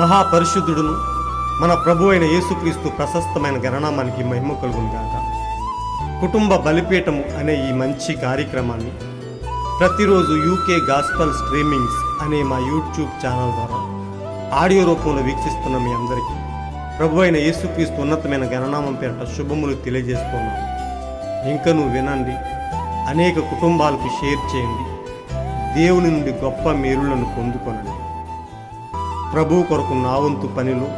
మహాపరిశుద్ధుడును మన ప్రభు అయిన యేసుక్రీస్తు ప్రశస్తమైన గణనామానికి మహిమ కలుగును గాక. కుటుంబ బలిపీఠము అనే ఈ మంచి కార్యక్రమాన్ని ప్రతిరోజు యూకే గాస్పల్ స్ట్రీమింగ్స్ అనే మా యూట్యూబ్ ఛానల్ ద్వారా ఆడియో రూపంలో వీక్షిస్తున్న మీ అందరికీ ప్రభు అయిన యేసుక్రీస్తు ఉన్నతమైన గణనామం పేరిట శుభములు తెలియజేస్తున్నాను. ఇంకనూ వినండి, అనేక కుటుంబాలకు షేర్ చేయండి, దేవుని నుండి గొప్ప మేలులను పొందుకొనండి. ప్రభు కొరకు నా వంతు పనిలో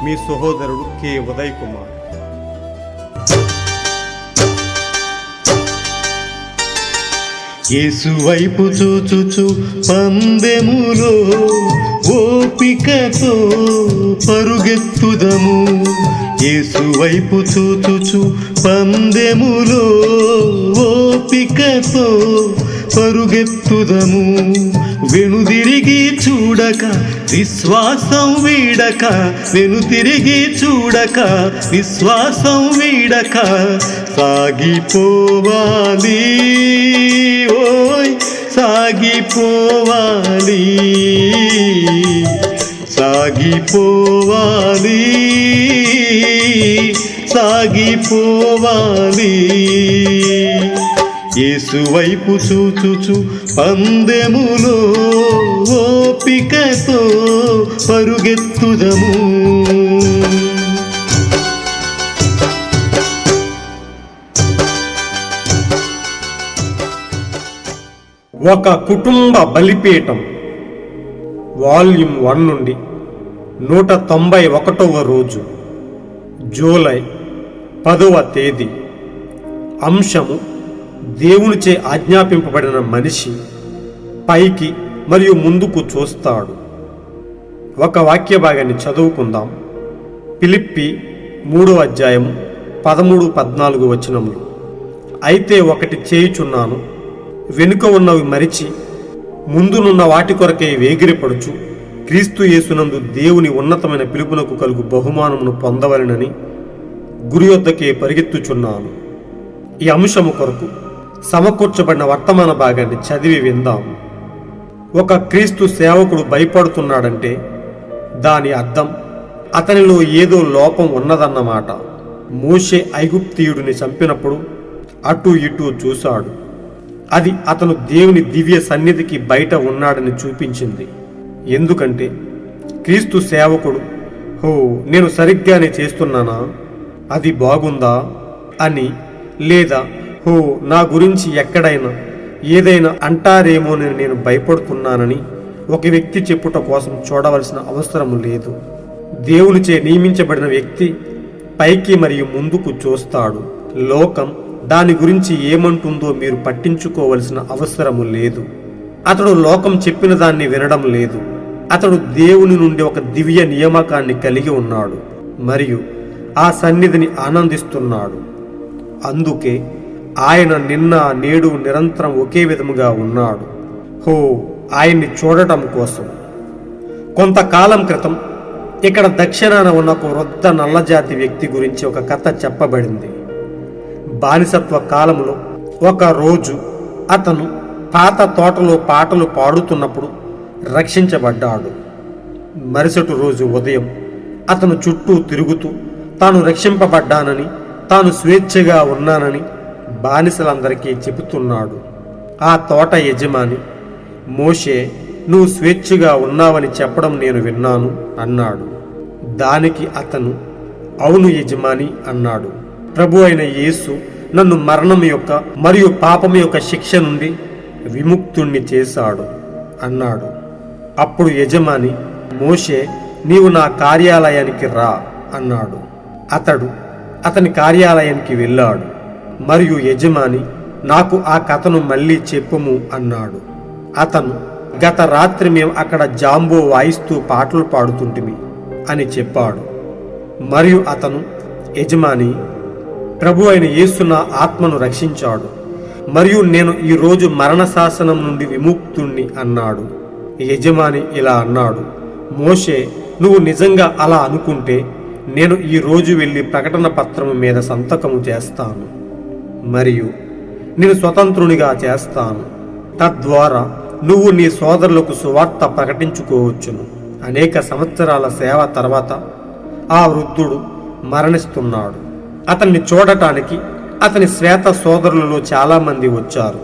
మీ సహోదరుడు కె ఉదయ్ కుమార్. యేసు వైపు చూచుచు పందెములో ఓపికతో పరుగెత్తుదము. యేసు వైపు చూచుచు పందెములో ఓపికతో పరుగెత్తుదము. వెనుదిరిగి చూడక విశ్వాసం వీడక, వెనుతిరిగి చూడక విశ్వాసం వీడక సాగిపోవాలి, ఓయ్ సాగిపోవాలి, సాగిపోవాలి, సాగిపోవాలి. యేసు వైపు చూచుచు పందెములో ఓపికతో పరుగెత్తుదము. ఒక కుటుంబ బలిపీఠం వాల్యూమ్ 1 నుండి 191వ రోజు, జూలై 10వ తేదీ. అంశము: దేవునిచే ఆజ్ఞాపింపబడిన మనిషి పైకి మరియు ముందుకు చూస్తాడు. ఒక వాక్య భాగాన్ని చదువుకుందాం. ఫిలిప్పీ 3వ అధ్యాయము 13-14 వచనములు. అయితే ఒకటి చేయుచున్నాను, వెనుక ఉన్నవి మరిచి ముందునున్న వాటి కొరకే వేగిరపడుచు క్రీస్తు యేసునందు దేవుని ఉన్నతమైన పిలుపునకు కలుగు బహుమానమును పొందవలెనని గురి యొద్దకే పరిగెత్తుచున్నాను. ఈ అంశము కొరకు సమకూర్చబడిన వర్తమాన భాగాన్ని చదివి విందాం. ఒక క్రీస్తు సేవకుడు భయపడుతున్నాడంటే దాని అర్థం అతనిలో ఏదో లోపం ఉన్నదన్నమాట. మోషే ఐగుప్తీయుడిని చంపినప్పుడు అటు ఇటు చూశాడు. అది అతను దేవుని దివ్య సన్నిధికి బయట ఉన్నాడని చూపించింది. ఎందుకంటే క్రీస్తు సేవకుడు నేను సరిగ్గానే చేస్తున్నానా, అది బాగుందా అని, లేదా నా గురించి ఎక్కడైనా ఏదైనా అంటారేమోనని నేను భయపడుతున్నానని ఒక వ్యక్తి చెప్పుట కోసం చూడవలసిన అవసరం లేదు. దేవునిచే నియమించబడిన వ్యక్తి పైకి మరియు ముందుకు చూస్తాడు. లోకం దాని గురించి ఏమంటుందో మీరు పట్టించుకోవలసిన అవసరము లేదు. అతడు లోకం చెప్పిన దాన్ని వినడం లేదు. అతడు దేవుని నుండి ఒక దివ్య నియామకాన్ని కలిగి ఉన్నాడు మరియు ఆ సన్నిధిని ఆనందిస్తున్నాడు. అందుకే ఆయన నిన్న నేడు నిరంతరం ఒకే విధముగా ఉన్నాడు. ఆయన్ని చూడటం కోసం. కొంతకాలం క్రితం ఇక్కడ దక్షిణాన ఉన్న ఒక వృద్ధ నల్లజాతి వ్యక్తి గురించి ఒక కథ చెప్పబడింది. బానిసత్వ కాలంలో ఒక రోజు అతను పాత తోటలో పాటలు పాడుతున్నప్పుడు రక్షించబడ్డాడు. మరుసటి రోజు ఉదయం అతను చుట్టూ తిరుగుతూ తాను రక్షింపబడ్డానని, తాను స్వేచ్ఛగా ఉన్నానని బానిసలందరికీ చెబుతున్నాడు. ఆ తోట యజమాని, మోషే నువ్వు స్వేచ్ఛగా ఉన్నావని చెప్పడం నేను విన్నాను అన్నాడు. దానికి అతను, అవును యజమాని అన్నాడు. ప్రభు అయిన యేసు నన్ను మరణం యొక్క మరియు పాపం యొక్క శిక్ష నుండి విముక్తుణ్ణి చేశాడు అన్నాడు. అప్పుడు యజమాని, మోషే నీవు నా కార్యాలయానికి రా అన్నాడు. అతడు అతని కార్యాలయానికి వెళ్ళాడు మరియు యజమాని, నాకు ఆ కథను మళ్ళీ చెప్పుము అన్నాడు. అతను, గత రాత్రి మేము అక్కడ జాంబో వాయిస్తూ పాటలు పాడుతుంటిమి అని చెప్పాడు. మరియు అతను, యజమాని, ప్రభు అయిన యేసు నా ఆత్మను రక్షించాడు మరియు నేను ఈరోజు మరణ శాసనం నుండి విముక్తుణ్ణి అన్నాడు. యజమాని ఇలా అన్నాడు, మోషే నువ్వు నిజంగా అలా అనుకుంటే నేను ఈరోజు వెళ్ళి ప్రకటన పత్రము మీద సంతకము చేస్తాను మరియు నేను స్వతంత్రునిగా చేస్తాను. తద్వారా నువ్వు నీ సోదరులకు సువార్త ప్రకటించుకోవచ్చును అనేక సంవత్సరాల సేవ తర్వాత ఆ వృద్ధుడు మరణిస్తున్నాడు. అతన్ని చూడటానికి అతని శ్వేత సోదరులలో చాలామంది వచ్చారు.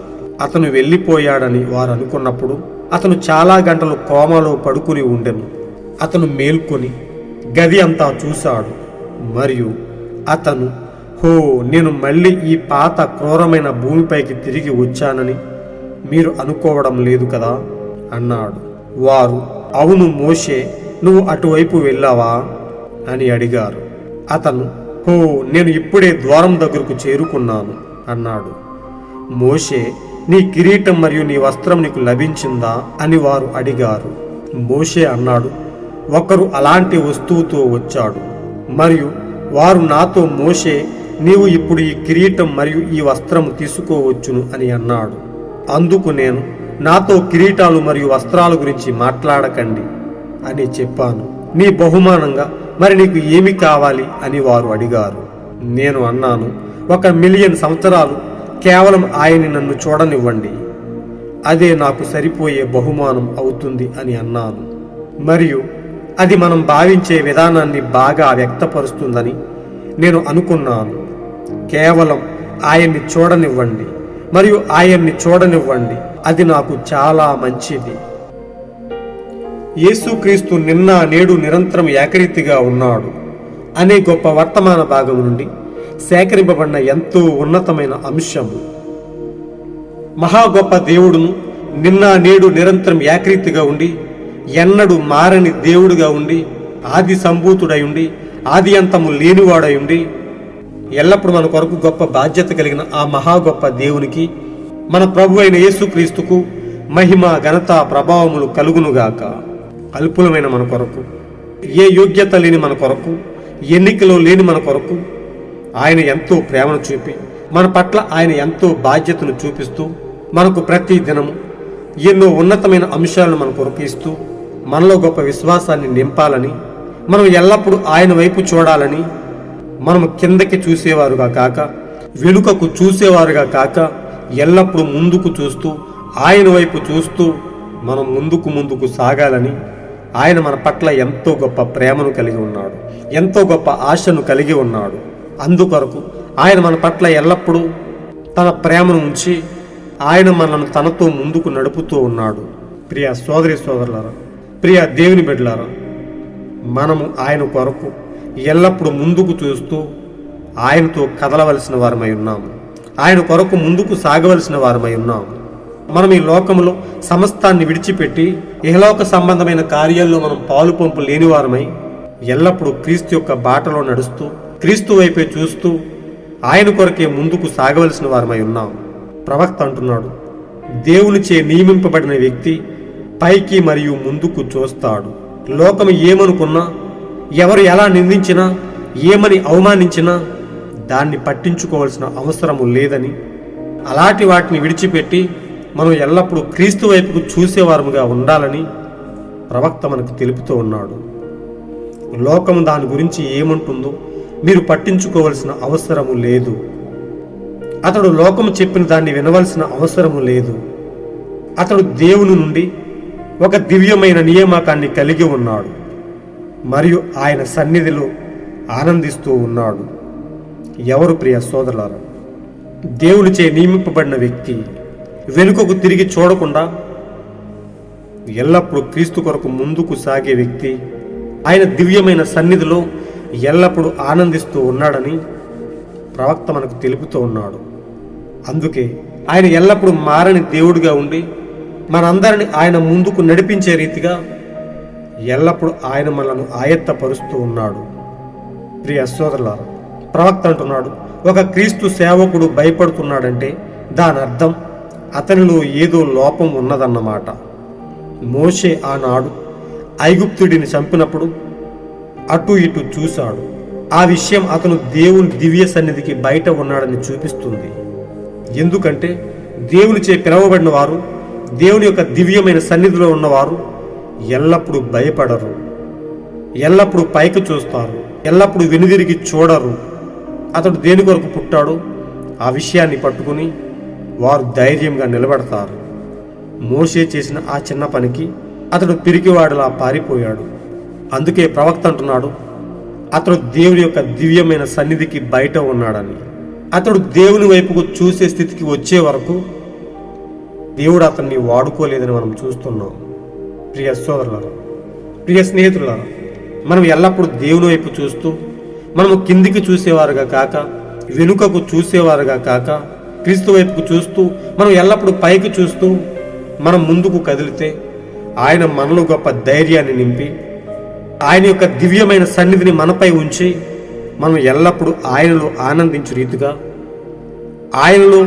అతను వెళ్ళిపోయాడని వారు అనుకున్నప్పుడు అతను చాలా గంటలు కోమాలో పడుకుని ఉండెను. అతను మేల్కొని గది అంతా చూశాడు. మరియు అతను, హో, నేను మళ్ళీ ఈ పాత క్రూరమైన భూమిపైకి తిరిగి వచ్చానని మీరు అనుకోవడం లేదు కదా అన్నాడు. వారు, అవును మోషే, నువ్వు అటువైపు వెళ్ళావా అని అడిగారు. అతను, హో, నేను ఇప్పుడే ద్వారం దగ్గరకు చేరుకున్నాను అన్నాడు. మోషే, నీ కిరీటం మరియు నీ వస్త్రం నీకు లభించిందా అని వారు అడిగారు. మోషే అన్నాడు, ఒకరు అలాంటి వస్తువుతో వచ్చాడు. మరియు వారు నాతో, మోషే, నీవు ఇప్పుడు ఈ కిరీటం మరియు ఈ వస్త్రము తీసుకోవచ్చును అని అన్నాడు. అందుకు నేను, నాతో కిరీటాలు మరియు వస్త్రాల గురించి మాట్లాడకండి అని చెప్పాను. నీ బహుమానంగా మరి నీకు ఏమి కావాలి అని వారు అడిగారు. నేను అన్నాను, 1,000,000 సంవత్సరాలు కేవలం ఆయన్ని నన్ను చూడనివ్వండి, అదే నాకు సరిపోయే బహుమానం అవుతుంది అని అన్నాను. మరియు అది మనం భావించే విధానాన్ని బాగా వ్యక్తపరుస్తుందని నేను అనుకున్నాను. కేవలం ఆయన్ని చూడనివ్వండి మరియు ఆయన్ని చూడనివ్వండి, అది నాకు చాలా మంచిది. యేసుక్రీస్తు నిన్న నేడు నిరంతరం ఏకరీతిగా ఉన్నాడు అనే గొప్ప వర్తమాన భాగం నుండి సేకరింపబడిన ఎంతో ఉన్నతమైన అంశము. మహా గొప్ప దేవుడును, నిన్న నేడు నిరంతరం ఏకరీతిగా ఉండి ఎన్నడూ మారని దేవుడుగా ఉండి ఆది సంభూతుడై ఉండి ఆది అంతము లేనివాడై ఉండి ఎల్లప్పుడు మన కొరకు గొప్ప బాధ్యత కలిగిన ఆ మహా గొప్ప దేవునికి, మన ప్రభు అయిన యేసుక్రీస్తుకు మహిమ, ఘనత, ప్రభావములు కలుగునుగాక. అల్పులమైన మన కొరకు, ఏ యోగ్యత లేని మన కొరకు, ఎన్నికలో లేని మన కొరకు ఆయన ఎంతో ప్రేమను చూపి మన పట్ల ఆయన ఎంతో బాధ్యతను చూపిస్తూ మనకు ప్రతి దినము ఎన్నో ఉన్నతమైన అంశాలను మన కొరకు ఇస్తూ మనలో గొప్ప విశ్వాసాన్ని నింపాలని, మనం ఎల్లప్పుడూ ఆయన వైపు చూడాలని, మనము కిందకి చూసేవారుగా కాక వెనుకకు చూసేవారుగా కాక ఎల్లప్పుడూ ముందుకు చూస్తూ ఆయన వైపు చూస్తూ మనం ముందుకు సాగాలని ఆయన మన పట్ల ఎంతో గొప్ప ప్రేమను కలిగి ఉన్నాడు, ఎంతో గొప్ప ఆశను కలిగి ఉన్నాడు. అందుకొరకు ఆయన మన పట్ల ఎల్లప్పుడూ తన ప్రేమను ఉంచి ఆయన మనను తనతో ముందుకు నడుపుతూ ఉన్నాడు. ప్రియ సోదరి సోదరులారా, ప్రియ దేవుని బిడ్డలారా, మనము ఆయన కొరకు ఎల్లప్పుడూ ముందుకు చూస్తూ ఆయనతో కదలవలసిన వారమై ఉన్నాము. ఆయన కొరకు ముందుకు సాగవలసిన వారమై ఉన్నాము. మనం ఈ లోకంలో సమస్తాన్ని విడిచిపెట్టి ఇహలోక సంబంధమైన కార్యాల్లో మనం పాలు పంపు లేని వారమై ఎల్లప్పుడూ క్రీస్తు యొక్క బాటలో నడుస్తూ క్రీస్తు వైపే చూస్తూ ఆయన కొరకే ముందుకు సాగవలసిన వారమై ఉన్నాం. ప్రవక్త అంటున్నాడు, దేవునిచే నియమింపబడిన వ్యక్తి పైకి మరియు ముందుకు చూస్తాడు. లోకం ఏమనుకున్నా, ఎవరు ఎలా నిందించినా, ఏమని అవమానించినా దాన్ని పట్టించుకోవాల్సిన అవసరము లేదని, అలాంటి వాటిని విడిచిపెట్టి మనం ఎల్లప్పుడూ క్రీస్తు వైపుకు చూసేవారముగా ఉండాలని ప్రవక్త మనకు తెలుపుతూ ఉన్నాడు. లోకం దాని గురించి ఏమంటుందో మీరు పట్టించుకోవలసిన అవసరము లేదు. అతడు లోకము చెప్పిన దాన్ని వినవలసిన అవసరము లేదు. అతడు దేవుని నుండి ఒక దివ్యమైన నియామకాన్ని కలిగి ఉన్నాడు మరియు ఆయన సన్నిధిలో ఆనందిస్తూ ఉన్నాడు. ఎవరు ప్రియ సోదరులారా? దేవునిచే నియమింపబడిన వ్యక్తి వెనుకకు తిరిగి చూడకుండా ఎల్లప్పుడూ క్రీస్తు కొరకు ముందుకు సాగే వ్యక్తి ఆయన దివ్యమైన సన్నిధిలో ఎల్లప్పుడూ ఆనందిస్తూ ఉన్నాడని ప్రవక్త మనకు తెలుపుతూ ఉన్నాడు. అందుకే ఆయన ఎల్లప్పుడూ మారని దేవుడిగా ఉండి మనందరిని ఆయన ముందుకు నడిపించే రీతిగా ఎల్లప్పుడూ ఆయన మనలను ఆయత్తపరుస్తూ ఉన్నాడు. ప్రియ సోదరులారా, ప్రవక్త అంటున్నాడు, ఒక క్రీస్తు సేవకుడు భయపడుతున్నాడంటే దాని అర్థం అతనిలో ఏదో లోపం ఉన్నదన్నమాట. మోషే ఆనాడు ఐగుప్తుడిని చంపినప్పుడు అటు ఇటు చూశాడు. ఆ విషయం అతను దేవుని దివ్య సన్నిధికి బయట ఉన్నాడని చూపిస్తుంది. ఎందుకంటే దేవునిచే పిలవబడిన వారు, దేవుని యొక్క దివ్యమైన సన్నిధిలో ఉన్నవారు ఎల్లప్పుడూ భయపడరు, ఎల్లప్పుడూ పైకి చూస్తారు, ఎల్లప్పుడూ వెనుదిరిగి చూడరు. అతడు దేని కొరకు పుట్టాడో ఆ విషయాన్ని పట్టుకుని వారు ధైర్యంగా నిలబడతారు. మోషే చేసిన ఆ చిన్న పనికి అతడు పిరికివాడులా పారిపోయాడు. అందుకే ప్రవక్త అంటున్నాడు, అతడు దేవుని యొక్క దివ్యమైన సన్నిధికి బయట ఉన్నాడని. అతడు దేవుని వైపుకు చూసే స్థితికి వచ్చే వరకు దేవుడు అతన్ని వాడుకోలేదని మనం చూస్తున్నాం. ప్రియ సోదరులారా, ప్రియ స్నేహితులారా, మనం ఎల్లప్పుడూ దేవుని వైపు చూస్తూ మనము కిందికి చూసేవారుగా కాక, వెనుకకు చూసేవారుగా కాక, క్రీస్తు వైపుకు చూస్తూ మనం ఎల్లప్పుడూ పైకి చూస్తూ మనం ముందుకు కదిలితే ఆయన మనలో గొప్ప ధైర్యాన్ని నింపి ఆయన యొక్క దివ్యమైన సన్నిధిని మనపై ఉంచి మనం ఎల్లప్పుడూ ఆయనలో ఆనందించు రీతిగా, ఆయనలో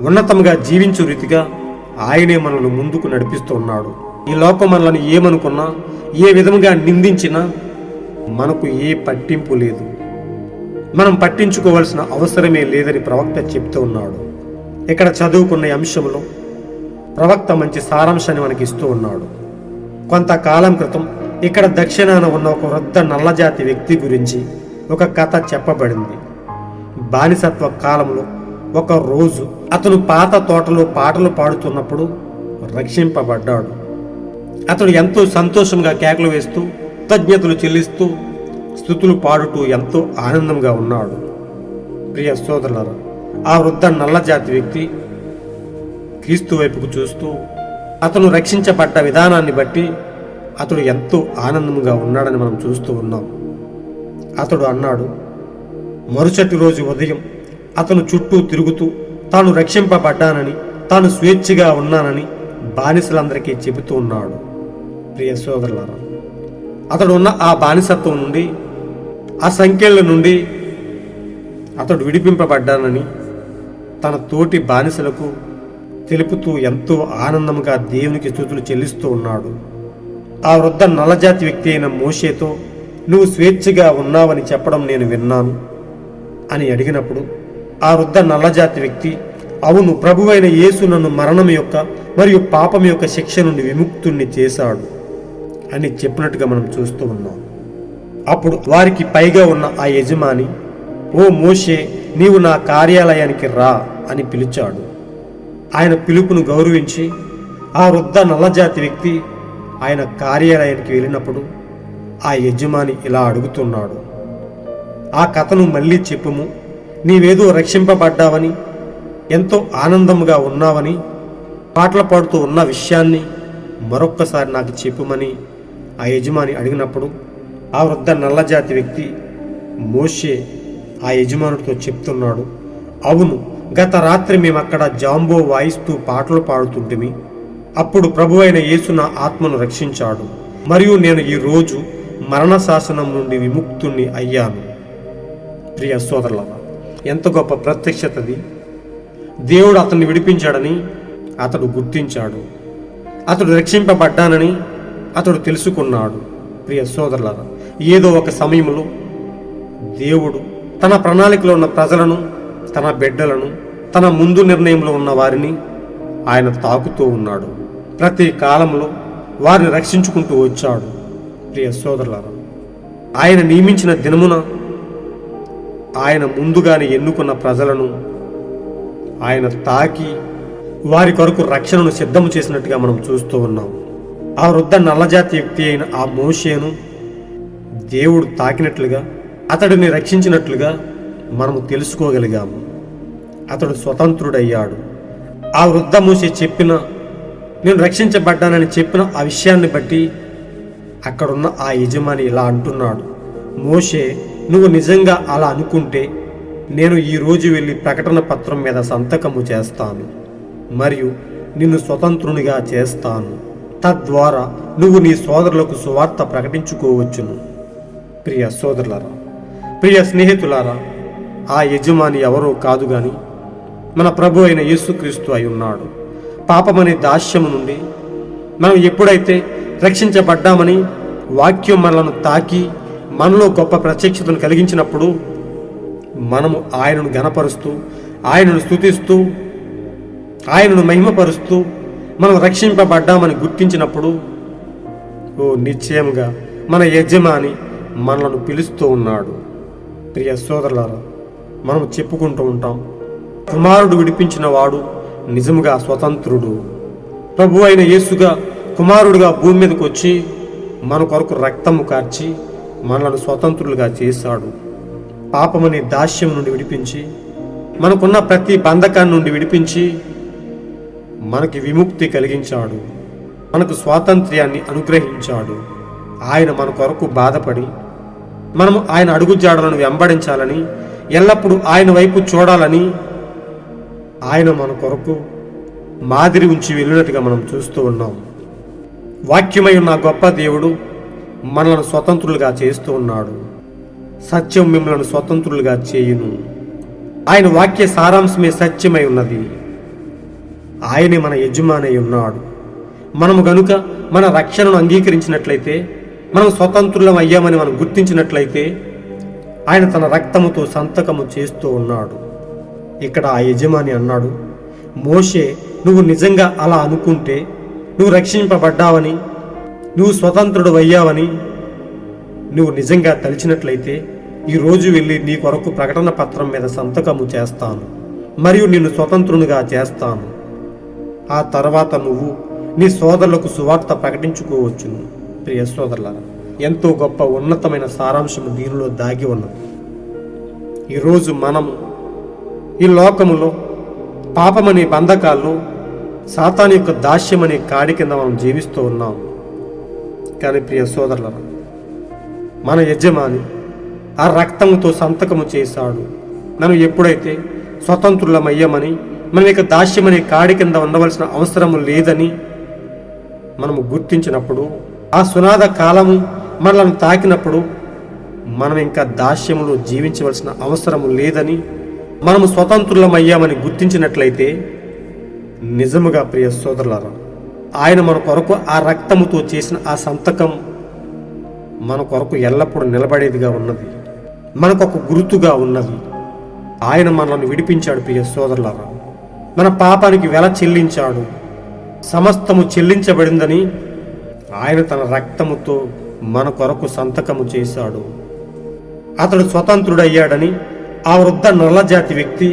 ఉన్నతంగా జీవించు రీతిగా ఆయనే మనల్ని ముందుకు నడిపిస్తూ ఉన్నాడు. ఈ లోకం మనల్ని ఏమనుకున్నా, ఏ విధంగా నిందించినా మనకు ఏ పట్టింపు లేదు. మనం పట్టించుకోవాల్సిన అవసరమే లేదని ప్రవక్త చెప్తూ ఉన్నాడు. ఇక్కడ చదువుకున్న అంశంలో ప్రవక్త మంచి సారాంశాన్ని మనకి ఇస్తూ ఉన్నాడు. కొంతకాలం క్రితం ఇక్కడ దక్షిణాన ఉన్న ఒక వృద్ధ నల్లజాతి వ్యక్తి గురించి ఒక కథ చెప్పబడింది. బానిసత్వ కాలంలో ఒక రోజు అతను పాత తోటలో పాటలు పాడుతున్నప్పుడు రక్షింపబడ్డాడు. అతడు ఎంతో సంతోషంగా కేకలు వేస్తూ కృతజ్ఞతలు చెల్లిస్తూ స్తుతులు పాడుతూ ఎంతో ఆనందంగా ఉన్నాడు. ప్రియ సోదరులారా, ఆ వృద్ధ నల్లజాతి వ్యక్తి క్రీస్తు వైపుకు చూస్తూ అతను రక్షించబడ్డ విధానాన్ని బట్టి అతడు ఎంతో ఆనందంగా ఉన్నాడని మనం చూస్తూ ఉన్నాం. అతడు అన్నాడు, మరుసటి రోజు ఉదయం అతను చుట్టూ తిరుగుతూ తాను రక్షింపబడ్డానని, తాను స్వేచ్ఛగా ఉన్నానని బానిసలందరికీ చెబుతూ ఉన్నాడు. ప్రియ సోదరులారా, అతడు ఉన్న ఆ బానిసత్వం నుండి, ఆ సంఖ్యల నుండి అతడు విడిపింపబడ్డానని తన తోటి బానిసలకు తెలుపుతూ ఎంతో ఆనందంగా దేవునికి స్తుతులు చెల్లిస్తూ ఉన్నాడు. ఆ వృద్ధ నల్లజాతి వ్యక్తి అయిన మోషేతో, నువ్వు స్వేచ్ఛగా ఉన్నావని చెప్పడం నేను విన్నాను అని అడిగినప్పుడు ఆ వృద్ధ నల్లజాతి వ్యక్తి, అవును, ప్రభువైన యేసు నన్ను మరణం యొక్క మరియు పాపం యొక్క శిక్ష నుండి విముక్తుణ్ణి చేశాడు అని చెప్పినట్టుగా మనం చూస్తూ ఉన్నాం. అప్పుడు వారికి పైగా ఉన్న ఆ యజమాని, ఓ మోషే, నీవు నా కార్యాలయానికి రా అని పిలిచాడు. ఆయన పిలుపును గౌరవించి ఆ వృద్ధ నల్లజాతి వ్యక్తి ఆయన కార్యాలయానికి వెళ్ళినప్పుడు ఆ యజమాని ఇలా అడుగుతున్నాడు, ఆ కథను మళ్ళీ చెప్పుము, నీవేదో రక్షింపబడ్డావని, ఎంతో ఆనందంగా ఉన్నావని, పాటలు పాడుతూ ఉన్న విషయాన్ని మరొక్కసారి నాకు చెప్పుమని ఆ యజమాని అడిగినప్పుడు ఆ వృద్ధ నల్లజాతి వ్యక్తి మోషే ఆ యజమానుడితో చెప్తున్నాడు, అవును, గత రాత్రి మేము అక్కడ జాంబో వాయిస్తూ పాటలు పాడుతుంటిమి. అప్పుడు ప్రభువైన యేసు నా ఆత్మను రక్షించాడు మరియు నేను ఈ రోజు మరణ శాసనం నుండి విముక్తుణ్ణి అయ్యాను. ప్రియ సోదరులారా, ఎంత గొప్ప ప్రత్యక్షతది! దేవుడు అతన్ని విడిపించాడని అతడు గుర్తించాడు. అతడు రక్షింపబడ్డానని అతడు తెలుసుకున్నాడు. ప్రియ సోదరులారా, ఏదో ఒక సమయంలో దేవుడు తన ప్రణాళికలో ఉన్న ప్రజలను, తన బిడ్డలను, తన ముందు నిర్ణయంలో ఉన్న వారిని ఆయన తాకుతూ ఉన్నాడు. ప్రతి కాలంలో వారిని రక్షించుకుంటూ వచ్చాడు. ప్రియ సోదరులారా, ఆయన నియమించిన దినమున ఆయన ముందుగానే ఎన్నుకున్న ప్రజలను ఆయన తాకి వారి కొరకు రక్షణను సిద్ధం చేసినట్టుగా మనం చూస్తూ ఉన్నాం. ఆ వృద్ధ నల్లజాతి వ్యక్తి అయిన ఆ మోషేను దేవుడు తాకినట్లుగా, అతడిని రక్షించినట్లుగా మనము తెలుసుకోగలిగాము. అతడు స్వతంత్రుడయ్యాడు. ఆ వృద్ధ మోషే చెప్పిన, నేను రక్షించబడ్డానని చెప్పిన ఆ విషయాన్ని బట్టి అక్కడున్న ఆ యజమాని ఇలా అంటున్నాడు, మోషే, నువ్వు నిజంగా అలా అనుకుంటే నేను ఈరోజు వెళ్ళి ప్రకటన పత్రం మీద సంతకము చేస్తాను మరియు నిన్ను స్వతంత్రునిగా చేస్తాను. తద్వారా నువ్వు నీ సోదరులకు సువార్త ప్రకటించుకోవచ్చును. ప్రియ సోదరులారా, ప్రియ స్నేహితులారా, ఆ యజమాని ఎవరో కాదు గాని మన ప్రభు అయిన యేసుక్రీస్తు అయి ఉన్నాడు. పాపమనే దాస్యము నుండి మనం ఎప్పుడైతే రక్షించబడ్డామని వాక్యం మనలను తాకి మనలో గొప్ప ప్రత్యక్షతను కలిగించినప్పుడు మనము ఆయనను ఘనపరుస్తూ, ఆయనను స్తుతిస్తూ, ఆయనను మహిమపరుస్తూ మనం రక్షింపబడ్డామని గుర్తించినప్పుడు నిశ్చయంగా మన యజమాని మనలను పిలుస్తూ ఉన్నాడు. ప్రియ సోదరులారా, మనం చెప్పుకుంటూ ఉంటాం, కుమారుడు విడిపించిన వాడు నిజముగా స్వతంత్రుడు. ప్రభు అయిన యేసుగా కుమారుడుగా భూమి మీదకి వచ్చి మన కొరకు రక్తము కార్చి మనలను స్వతంత్రులుగా చేశాడు. పాపమనే దాస్యం నుండి విడిపించి, మనకున్న ప్రతి బంధకాన్ని నుండి విడిపించి మనకి విముక్తి కలిగించాడు. మనకు స్వాతంత్ర్యాన్ని అనుగ్రహించాడు. ఆయన మన కొరకు బాధపడి మనము ఆయన అడుగుజాడలను వెంబడించాలని, ఎల్లప్పుడూ ఆయన వైపు చూడాలని ఆయన మన కొరకు మాదిరి ఉంచి వెళ్ళినట్టుగా మనం చూస్తూ ఉన్నాం. వాక్యమై ఉన్న గొప్ప దేవుడు మనలను స్వతంత్రులుగా చేస్తూ ఉన్నాడు. సత్యం మిమ్మల్ని స్వతంత్రులుగా చేయును. ఆయన వాక్య సారాంశమే సత్యమై ఉన్నది. ఆయనే మన యజమాని అయి ఉన్నాడు. మనము గనుక మన రక్షణను అంగీకరించినట్లయితే, మనం స్వతంత్రులం అయ్యామని మనం గుర్తించినట్లయితే, ఆయన తన రక్తముతో సంతకము చేస్తూ ఉన్నాడు. ఇక్కడ ఆ యజమాని అన్నాడు, మోషే, నువ్వు నిజంగా అలా అనుకుంటే, నువ్వు రక్షింపబడ్డావని, నువ్వు స్వతంత్రుడు అయ్యావని నువ్వు నిజంగా తలిచినట్లయితే, ఈరోజు వెళ్ళి నీ కొరకు ప్రకటన పత్రం మీద సంతకము చేస్తాను మరియు నిన్ను స్వతంత్రునిగా చేస్తాను. ఆ తర్వాత నువ్వు నీ సోదరులకు సువార్త ప్రకటించుకోవచ్చును. ప్రియ సోదరులారా, ఎంతో గొప్ప ఉన్నతమైన సారాంశము దీనిలో దాగి ఉన్నది. ఈరోజు మనము ఈ లోకములో పాపమనే బంధకాల్లో, సాతాను యొక్క దాస్యమనే కాడి కింద మనం జీవిస్తూ ఉన్నాం. కానీ ప్రియ సోదరులారా, మన యజమాని ఆ రక్తముతో సంతకము చేశాడు. మనం ఎప్పుడైతే స్వతంత్రులమయ్యామని, మనం ఇక దాస్యమనే కాడి కింద ఉండవలసిన అవసరము లేదని మనము గుర్తించినప్పుడు, ఆ సునాద కాలము మనలను తాకినప్పుడు, మనం ఇంకా దాస్యములో జీవించవలసిన అవసరము లేదని మనము స్వతంత్రులమయ్యామని గుర్తించినట్లయితే, నిజముగా ప్రియ సోదరులారా, ఆయన మన కొరకు ఆ రక్తముతో చేసిన ఆ సంతకం మన కొరకు ఎల్లప్పుడూ నిలబడేదిగా ఉన్నది, మనకొక గుర్తుగా ఉన్నది. ఆయన మనల్ని విడిపించాడు. ప్రియ సోదరులారా, మన పాపానికి వెల చెల్లించాడు. సమస్తము చెల్లించబడిందని ఆయన తన రక్తముతో మన కొరకు సంతకము చేశాడు. అతడు స్వతంత్రుడయ్యాడని ఆ వృద్ధ నల్లజాతి వ్యక్తి,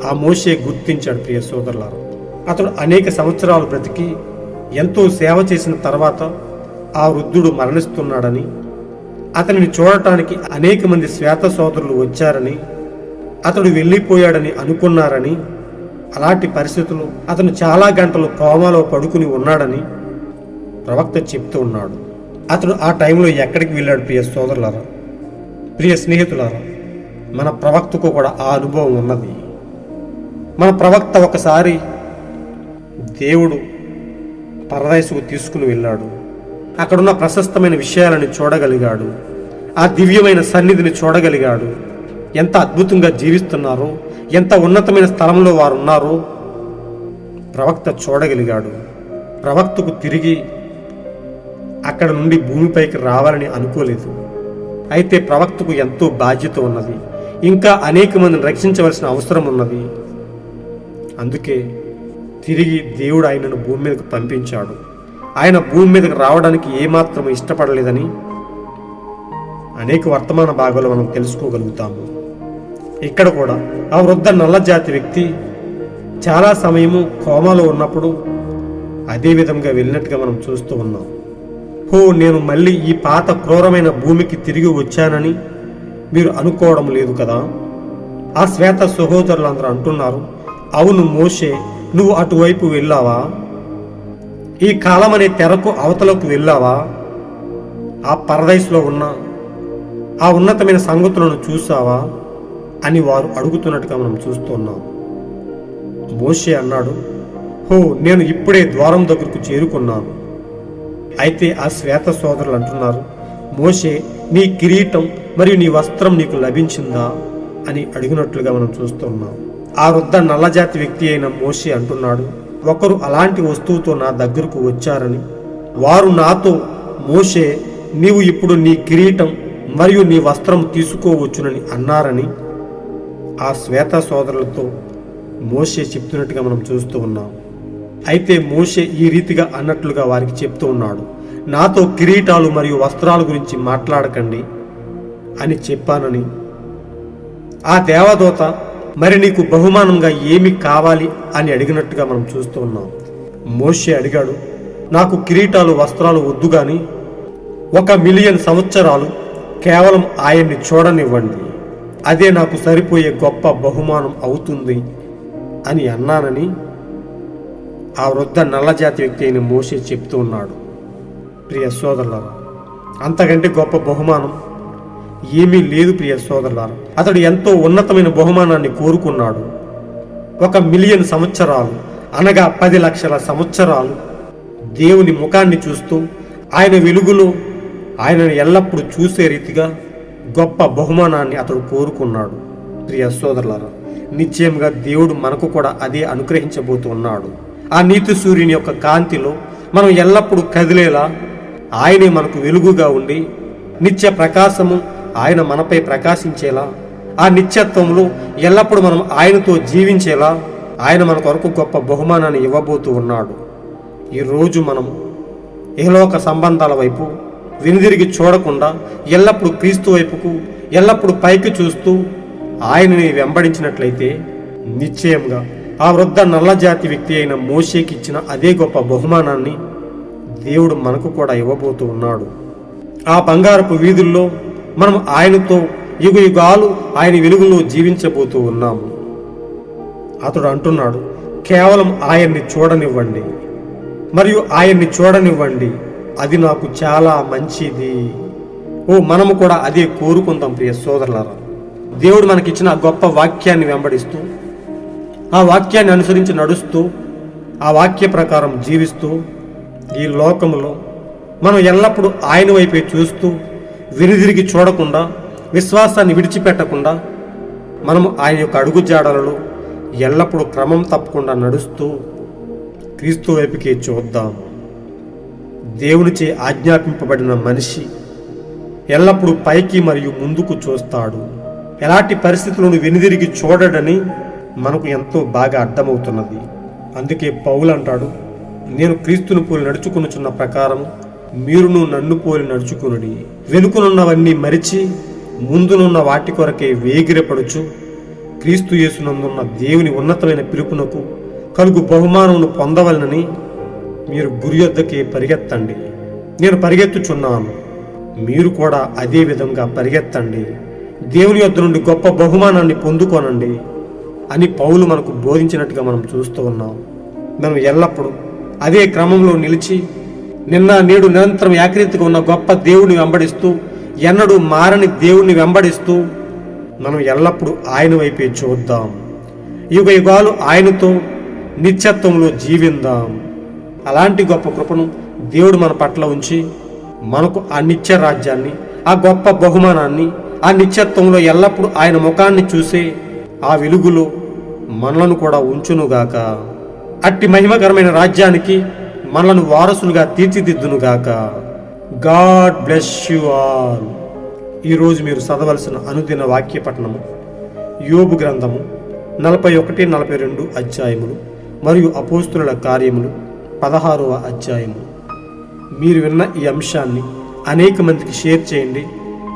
ఆ మోషే గుర్తించాడు. ప్రియ సోదరులారా, అతడు అనేక సంవత్సరాలు బ్రతికి ఎంతో సేవ చేసిన తర్వాత ఆ వృద్ధుడు మరణిస్తున్నాడని, అతనిని చూడటానికి అనేక మంది శ్వేత సోదరులు వచ్చారని, అతడు వెళ్ళిపోయాడని అనుకున్నారని, అలాంటి పరిస్థితుల్లో అతను చాలా గంటలు కోమాలో పడుకుని ఉన్నాడని ప్రవక్త చెప్తూ ఉన్నాడు. అతడు ఆ టైంలో ఎక్కడికి వెళ్ళాడు? ప్రియ సోదరులారా, ప్రియ స్నేహితులారా, మన ప్రవక్తకు కూడా ఆ అనుభవం ఉన్నది. మన ప్రవక్త ఒకసారి దేవుడు పరదేశకు తీసుకుని వెళ్ళాడు. అక్కడున్న ప్రశస్తమైన విషయాలను చూడగలిగాడు. ఆ దివ్యమైన సన్నిధిని చూడగలిగాడు. ఎంత అద్భుతంగా జీవిస్తున్నారో, ఎంత ఉన్నతమైన స్థలంలో వారు ఉన్నారో ప్రవక్త చూడగలిగాడు. ప్రవక్తకు తిరిగి అక్కడ నుండి భూమిపైకి రావాలని అనుకోలేదు. అయితే ప్రవక్తకు ఎంతో బాధ్యత ఉన్నది. ఇంకా అనేక మందిని రక్షించవలసిన అవసరం ఉన్నది. అందుకే తిరిగి దేవుడు ఆయనను భూమి మీదకు పంపించాడు. ఆయన భూమి మీదకు రావడానికి ఏమాత్రం ఇష్టపడలేదని అనేక వర్తమాన భాగాలు మనం తెలుసుకోగలుగుతాము. ఇక్కడ కూడా ఆ వృద్ధ నల్లజాతి వ్యక్తి చాలా సమయము కోమాలో ఉన్నప్పుడు అదే విధంగా వెళ్ళినట్టుగా మనం చూస్తూ ఉన్నాం. నేను మళ్ళీ ఈ పాత క్రూరమైన భూమికి తిరిగి వచ్చానని మీరు అనుకోవడం లేదు కదా? ఆ శ్వేత సహోదరులందరూ అంటున్నారు, అవును మోషే, నువ్వు అటువైపు వెళ్ళావా? ఈ కాలం అనే తెరకు అవతలకు వెళ్ళావా? ఆ పరదేశంలో ఉన్న ఆ ఉన్నతమైన సంగతులను చూసావా అని వారు అడుగుతున్నట్టుగా మనం చూస్తున్నాం. మోషే అన్నాడు, నేను ఇప్పుడే ద్వారం దగ్గరకు చేరుకున్నాను. అయితే ఆ శ్వేత సోదరులు అంటున్నారు, మోషే, నీ కిరీటం మరియు నీ వస్త్రం నీకు లభించిందా అని అడిగినట్లుగా మనం చూస్తున్నాం. ఆ వృద్ధ నల్లజాతి వ్యక్తి అయిన మోషే అంటున్నాడు, ఒకరు అలాంటి వస్తువుతో నా దగ్గరకు వచ్చారని, వారు నాతో, మోషే, నీవు ఇప్పుడు నీ కిరీటం మరియు నీ వస్త్రం తీసుకోవచ్చునని అన్నారని ఆ శ్వేత సోదరులతో మోషే చెప్తున్నట్టుగా మనం చూస్తూ ఉన్నాం. అయితే మోషే ఈ రీతిగా అన్నట్లుగా వారికి చెప్తూ ఉన్నాడు, నాతో కిరీటాలు మరియు వస్త్రాల గురించి మాట్లాడకండి అని చెప్పానని. ఆ దేవదూత, మరి నీకు బహుమానంగా ఏమి కావాలి అని అడిగినట్టుగా మనం చూస్తూ ఉన్నాం. మోషే అడిగాడు, నాకు కిరీటాలు వస్త్రాలు వద్దు గాని 1,000,000 సంవత్సరాలు కేవలం ఆయన్ని చూడనివ్వండి, అదే నాకు సరిపోయే గొప్ప బహుమానం అవుతుంది అని అన్నానని ఆ వృద్ధ నల్లజాతి వ్యక్తి అయిన మోషే చెప్తూ ఉన్నాడు. ప్రియ సోదరులారా, అంతకంటే గొప్ప బహుమానం ఏమీ లేదు ప్రియ సోదరులారా. అతడు ఎంతో ఉన్నతమైన బహుమానాన్ని కోరుకున్నాడు. 1,000,000 సంవత్సరాలు అనగా 10 లక్షల సంవత్సరాలు దేవుని ముఖాన్ని చూస్తూ ఆయన వెలుగులో ఆయనను ఎల్లప్పుడూ చూసే రీతిగా గొప్ప బహుమానాన్ని అతడు కోరుకున్నాడు. ప్రియ సోదరులారా, నిశ్చయంగా దేవుడు మనకు కూడా అదే అనుగ్రహించబోతూ ఉన్నాడు. ఆ నీతి సూర్యుని యొక్క కాంతిలో మనం ఎల్లప్పుడూ కదిలేలా ఆయనే మనకు వెలుగుగా ఉండి నిత్య ప్రకాశము ఆయన మనపై ప్రకాశించేలా, ఆ నిత్యత్వంలో ఎల్లప్పుడూ మనం ఆయనతో జీవించేలా ఆయన మన కొరకు గొప్ప బహుమానాన్ని ఇవ్వబోతూ ఉన్నాడు. ఈరోజు మనం ఇహలోక సంబంధాల వైపు వెనుదిరిగి చూడకుండా ఎల్లప్పుడూ క్రీస్తు వైపుకు ఎల్లప్పుడూ పైకి చూస్తూ ఆయనని వెంబడించినట్లయితే నిశ్చయంగా ఆ వృద్ధ నల్లజాతి వ్యక్తి అయిన మోషేకి ఇచ్చిన అదే గొప్ప బహుమానాన్ని దేవుడు మనకు కూడా ఇవ్వబోతూ ఉన్నాడు. ఆ బంగారపు వీధుల్లో మనం ఆయనతో యుగ యుగాలు ఆయన వెలుగులో జీవించబోతూ ఉన్నాము. అతడు అంటున్నాడు, కేవలం ఆయన్ని చూడనివ్వండి, మరియు ఆయన్ని చూడనివ్వండి, అది నాకు చాలా మంచిది. మనము కూడా అదే కోరుకుందాం ప్రియ సోదరులారా. దేవుడు మనకిచ్చిన గొప్ప వాక్యాన్ని వెంబడిస్తూ ఆ వాక్యాన్ని అనుసరించి నడుస్తూ ఆ వాక్య ప్రకారం జీవిస్తూ ఈ లోకములో మనం ఎల్లప్పుడూ ఆయన వైపే చూస్తూ వెనుదిరిగి చూడకుండా విశ్వాసాన్ని విడిచిపెట్టకుండా మనము ఆయన యొక్క అడుగుజాడలలో ఎల్లప్పుడూ క్రమం తప్పకుండా నడుస్తూ క్రీస్తు వైపుకే చూద్దాం. దేవునిచే ఆజ్ఞాపింపబడిన మనిషి ఎల్లప్పుడూ పైకి మరియు ముందుకు చూస్తాడు. ఎలాంటి పరిస్థితులను వెనుదిరిగి చూడడని మనకు ఎంతో బాగా అర్థమవుతున్నది. అందుకే పౌలు అంటాడు, నేను క్రీస్తును పోలి నడుచుకునుచున్న ప్రకారం మీరును నన్ను పోలి నడుచుకునుడి. వెనుకనున్నవన్నీ మరిచి ముందునున్న వాటి కొరకే వేగిరపడుచు క్రీస్తు యేసునందున్న దేవుని ఉన్నతమైన పిలుపునకు కలుగు బహుమానమును పొందవలనని మీరు గురి యొద్దకే పరిగెత్తండి. నేను పరిగెత్తుచున్నాను, మీరు కూడా అదే విధంగా పరిగెత్తండి, దేవుని యొద్ద నుండి గొప్ప బహుమానాన్ని పొందుకోనండి అని పౌలు మనకు బోధించినట్టుగా మనం చూస్తూ ఉన్నాం. మనం ఎల్లప్పుడూ అదే క్రమంలో నిలిచి నిన్న నేడు నిరంతరం ఏకరీతిగా ఉన్న గొప్ప దేవుని వెంబడిస్తూ ఎన్నడూ మారని దేవుణ్ణి వెంబడిస్తూ మనం ఎల్లప్పుడూ ఆయన వైపే చూద్దాం. యుగ యుగాలు ఆయనతో నిత్యత్వంలో జీవిందాం. అలాంటి గొప్ప కృపను దేవుడు మన పట్ల ఉంచి మనకు ఆ నిత్య రాజ్యాన్ని, ఆ గొప్ప బహుమానాన్ని, ఆ నిత్యత్వంలో ఎల్లప్పుడూ ఆయన ముఖాన్ని చూసే ఆ వెలుగులో మనలను కూడా ఉంచునుగాక. అట్టి మహిమకరమైన రాజ్యానికి మనలను వారసులుగా తీర్చిదిద్దునుగాక. God bless you all. ఈరోజు మీరు చదవలసిన అనుదిన వాక్య పఠనము యోబు గ్రంథము 41, 42 అధ్యాయములు మరియు అపోస్తుల కార్యములు 16వ అధ్యాయము. మీరు విన్న ఈ అంశాన్ని అనేక మందికి షేర్ చేయండి.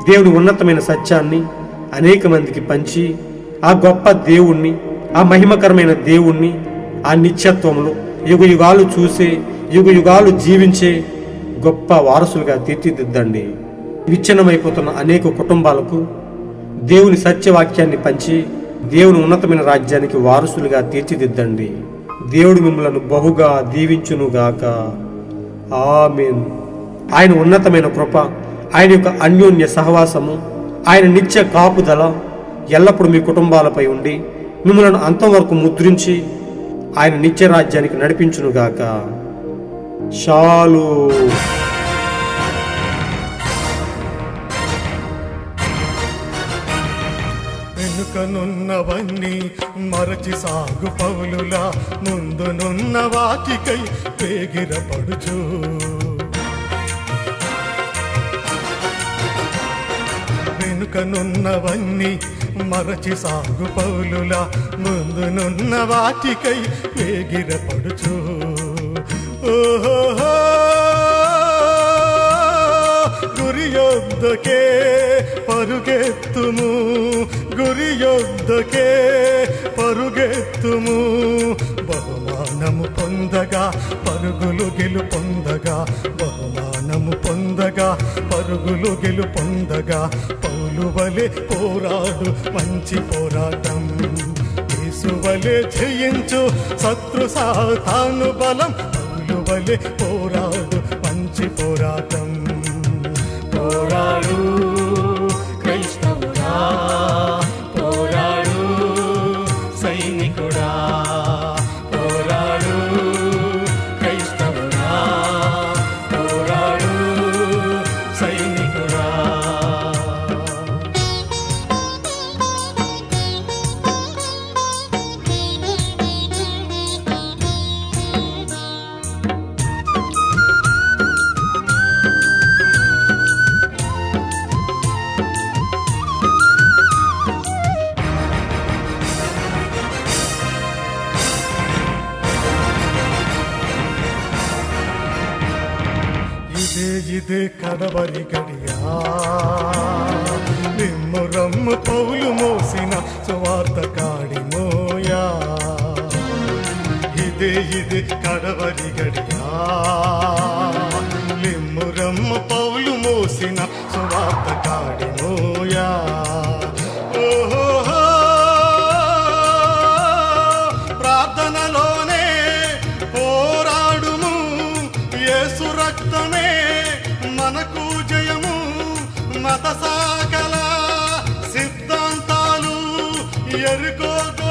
దేవుని ఉన్నతమైన సత్యాన్ని అనేక మందికి పంచి ఆ గొప్ప దేవుణ్ణి, ఆ మహిమకరమైన దేవుణ్ణి, ఆ నిత్యత్వంలో యుగ యుగాలు చూసే, యుగ యుగాలు జీవించే గొప్ప వారసులుగా తీర్చిదిద్దండి. విచ్ఛిన్నమైపోతున్న అనేక కుటుంబాలకు దేవుని సత్యవాక్యాన్ని పంచి దేవుని ఉన్నతమైన రాజ్యానికి వారసులుగా తీర్చిదిద్దండి. దేవుడు మిమ్మలను బహుగా దీవించునుగాక. ఆమేన్. ఆయన ఉన్నతమైన కృప, ఆయన యొక్క అన్యోన్య సహవాసము, ఆయన నిత్య కాపుదల ఎల్లప్పుడూ మీ కుటుంబాలపై ఉండి మిమ్మలను అంతం వరకు ముద్రించి ఆయన నిత్య రాజ్యానికి నడిపించునుగాక. షాలోమ్. వెనుకనున్నవన్నీ మరచి సాగు పౌలులా ముందునున్న వాటికై వేగిరపడుచు వెనుకనున్నవన్నీ మరచి సాగు పౌలులా ముందునున్న వాటికై వేగిరపడుచు ఓహో గురి యొద్దకే పరుగెత్తుము, గురి యొద్దకే పరుగెత్తుము. బహుమానము పొందగా పరుగులు గెలుపొందగా, బహుమానము పొందగా పొందగా పరుగులు గెలుపొందగా పౌలు వలె పోరాడు మంచి పోరాటం యేసు వలె జయించు శత్రు సాతాను బలం పౌలు వలె పోరాడు మంచి పోరాటం పోరాడు క్రైస్తవుడా పోరాడు సైనికుడా పోరాడు క్రైస్తవుడా పోరాడు సైనికుడా ఇదే కడవరి గడియా నిమ్మురమ్ము పౌలు మోసిన సువార్త కాడి మోయా ఇదే కడవరి గడియా నిమ్మురమ్ము పౌలు మోసిన సువార్త కాడి మోయా ఓహో ప్రార్థనలోనే పోరాడుము యేసు రక్తమే మనకు జయము మత సాకల సిద్ధాంతాలు ఎరుకోగో